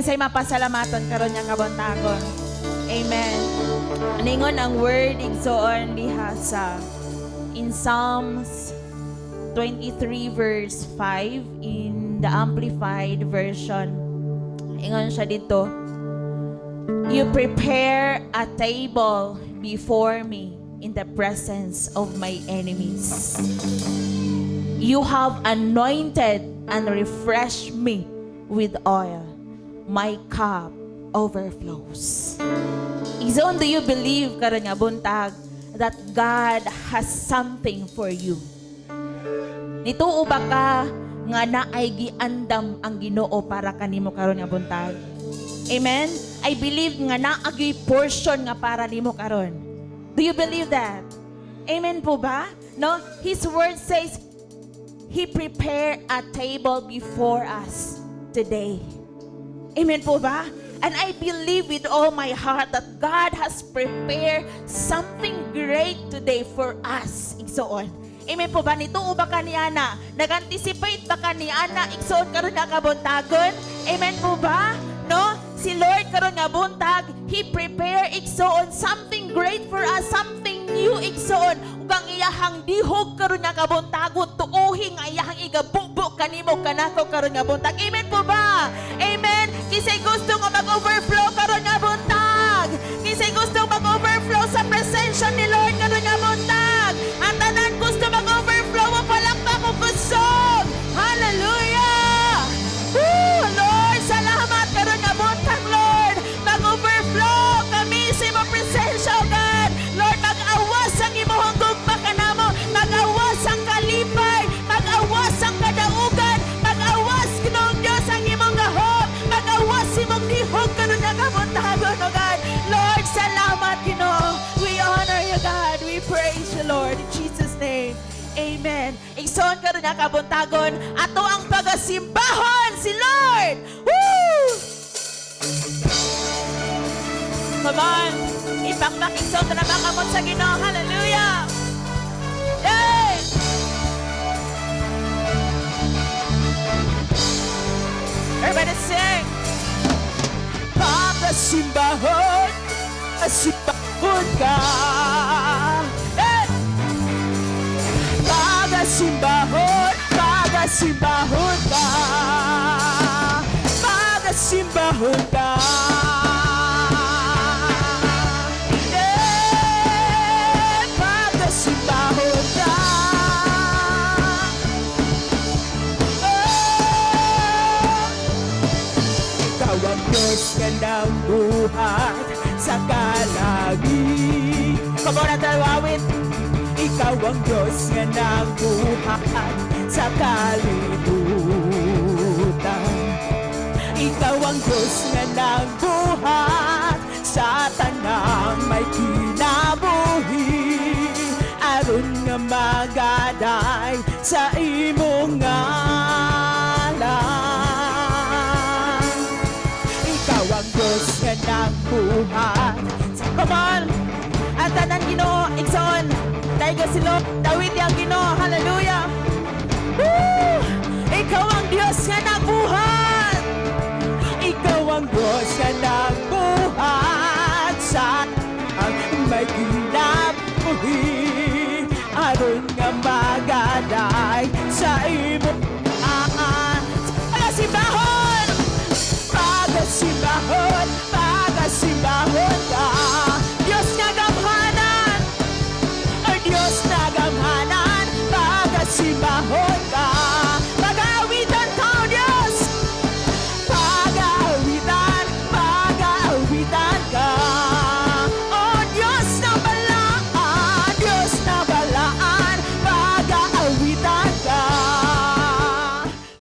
Isa'y mapasalamaton karon nga kabuntagon. Amen. Ningon ang word igsoon diha sa in Psalms 23 verse 5 in the Amplified Version. Ingon siya dito, you prepare a table before me in the presence of my enemies. You have anointed and refreshed me with oil. My cup overflows. Izon, do you believe karon nga buntag that God has something for you? Nituo ba ka nga naay giandam ang Ginoo para kanimo karon nga buntag? Amen? I believe nga naagi portion nga para nimo karon. Do you believe that? Amen po ba? No? His word says, He prepared a table before us today. Amen po ba? And I believe with all my heart that God has prepared something great today for us. Igsoon. Amen po ba? Nituo ba ka ni Ana? Nag-anticipate ba ka ni Ana? Igsoon karon nga kabuntagon? Amen po ba? No? Si Lord karon nga buntag, He prepare igsoon something great for us, something new igsoon. Ug ang iyahang dihog karon nga kabuntagon, tuohi nga iyahang igabubo kanimo kanako karon nga buntag. Amen po ba? Amen. Kisay gusto nga mag-overflow karon nga buntag. Kisay gusto mag-overflow sa presensya ni Lord karon nga buntag. Ang tanan gusto mag-overflow mo palakpak mo kusog. Hallelujah! Woo! Lord, salamat karon nga buntag, Lord. Mag-overflow kami sa imong presensya, oh God. Lord, mag-awas ang imong gugma kanamo, mag-awas ang kalipay, mag-awas ang kadaugan, mag-awas Ginoong Dios ang imong gahom, mag-awas imong dihog karon nga kabuntagon, oh God. Lord, salamat, Ginoo. We honor you, God. We praise you, Lord, in Jesus' name. Amen. Igsoon karon nga kabuntagon, ato ang pagasimbahon si Lord. Woo! Come on. Ipakpak igsoon na makamot sa Ginoo. Hallelujah. Yay! Everybody sing. Pagasimbahon, asimbahon ka. Hey! Pagasimbahon, pagasimbahon ka. Pagasimbahon ka. Yeah, pagasimbahon ka. Oh, ikaw ang Diyos ka ng buhat sa kalagi. Come on, at awit. Ikaw ang Diyos nga ng buhat sa kalibutan. Ikaw ang Diyos nga ng buhat sa tanang may kinabuhi. Aron nga magaday sa imong ngalan. Ikaw ang Diyos nga ng buhat. Come on! At tanan Ginoo, igsoon. Dahil sila, Dawid yung Ginoo. Hallelujah! Woo! Ikaw ang Diyos nga nagbuhat. Ikaw ang Diyos nga nagbuhat sa ang may kinabuhi. Aron nga magaday sa imong pagasimbahon. Pagasimbahon.